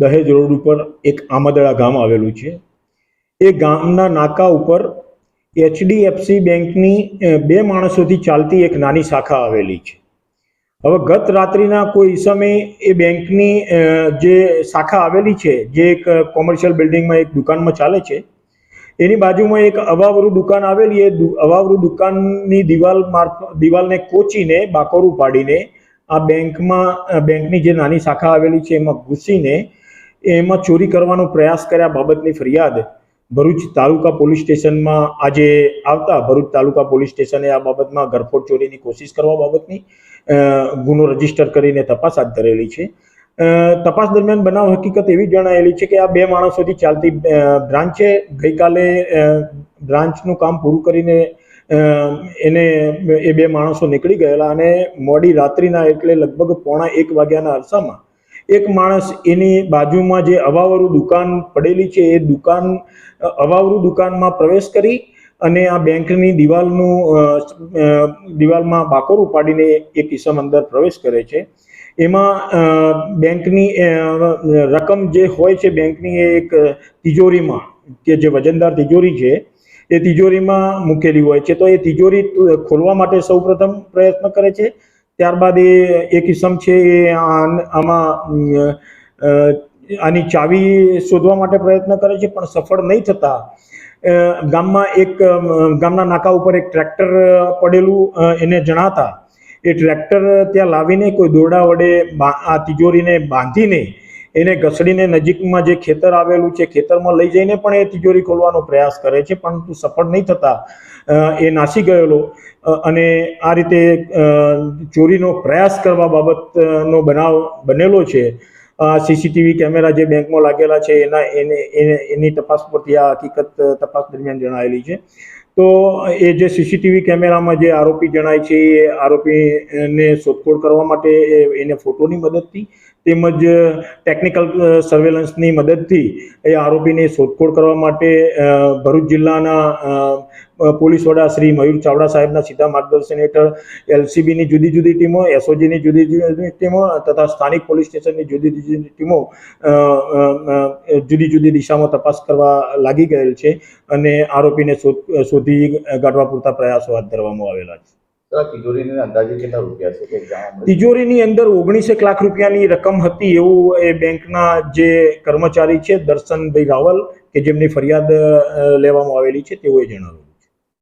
દહેજ રોડ ઉપર એક આમદડા ગામ આવેલું છે। એ ગામના નાકા ઉપર HDFC બેંકની 2 માણસોથી ચાલતી એક નાની શાખા આવેલી છે। હવે ગત રાત્રિના કોઈ સમયે એ બેંકની જે શાખા આવેલી છે, જે એક કોમર્શિયલ બિલ્ડિંગમાં એક દુકાનમાં ચાલે છે, એની બાજુમાં એક અવાવરૂ દુકાન આવેલી। એ અવાવરૂ દુકાનની દિવાલને કોચીને બાકોરું પાડીને આ બેંકની જે નાની શાખા આવેલી છે એમાં ઘૂસીને એમાં ચોરી કરવાનો પ્રયાસ કર્યા બાબતની ફરિયાદ ભરૂચ તાલુકા પોલીસ સ્ટેશનમાં આજે આવતા ભરૂચ તાલુકા પોલીસ સ્ટેશને આ બાબતમાં ઘરફોડ ચોરીની કોશિશ કરવા બાબતની ગુનો રજીસ્ટર કરીને તપાસ હાથ ધરેલી છે। તપાસ દરમિયાન બનાવ હકીકત એવી જણાયેલી છે કે આ 2 માણસોથી ચાલતી બ્રાન્ચ છે। ગઈકાલે બ્રાન્ચનું કામ પૂરું કરીને એને એ 2 માણસો નીકળી ગયેલા અને મોડી રાત્રિના એટલે લગભગ 12:45 વાગ્યાના અરસામાં એક માણસ એની બાજુમાં જે અવાવરૂ દુકાન પડેલી છે એ અવાવરૂ દુકાનમાં પ્રવેશ કરી અને આ બેંકની દિવાલમાં બાકોરું પાડીને એક ઇસમ અંદર પ્રવેશ કરે છે। એમાં બેંકની રકમ જે હોય છે બેંકની એક તિજોરીમાં, કે જે વજનદાર તિજોરી છે એ તિજોરીમાં મૂકેલી હોય છે। તો એ તિજોરી ખોલવા માટે સૌપ્રથમ પ્રયત્ન કરે છે। ત્યારબાદ એ એક ઇસમ છે એ આની ચાવી શોધવા માટે પ્રયત્ન કરે છે, પણ સફળ નહીં થતા ગામના નાકા ઉપર એક ટ્રેક્ટર પડેલું એને જણાતા એ ટ્રેક્ટર ત્યાં લાવીને કોઈ દોરડા વડે આ તિજોરીને બાંધીને એને ઘસડીને નજીકમાં જે ખેતર આવેલું છે ખેતરમાં લઈ જઈને પણ એ તિજોરી ખોલવાનો પ્રયાસ કરે છે, પરંતુ સફળ નહીં થતા એ નાસી ગયેલો અને આ રીતે ચોરીનો પ્રયાસ કરવા બાબતનો બનાવ બનેલો છે। CCTV કેમેરા જે બેંકમાં લાગેલા છે એની તપાસ પરથી આ હકીકત તપાસ દરમિયાન જણાયેલી છે। તો એ જે CCTV કેમેરામાં જે આરોપી જણાય છે એ આરોપીને શોધખોળ કરવા માટે એને ફોટોની મદદથી તેમજ ટેકનિકલ સર્વેલન્સની મદદથી એ આરોપીને શોધખોળ કરવા માટે ભરૂચ જિલ્લાના પોલીસ વડા શ્રી મયુર ચાવડા સાહેબના સીધા માર્ગદર્શન હેઠળ LCBની જુદી જુદી ટીમો, SOGની જુદી જુદી ટીમો તથા સ્થાનિક પોલીસ સ્ટેશનની જુદી જુદી ટીમો જુદી જુદી દિશામાં તપાસ કરવા લાગી ગયેલ છે અને આરોપીને શોધી કાઢવા પૂરતા પ્રયાસો હાથ ધરવામાં આવેલા છે। તિજોરીની અંદાજે કેટલા રૂપિયા છે? તિજોરીની અંદર 19 લાખ રૂપિયાની રકમ હતી એવું એ બેંકના જે કર્મચારી છે દર્શનભાઈ રાવલ કે જેમની ફરિયાદ લેવામાં આવેલી છે તેઓએ જણાવ્યું।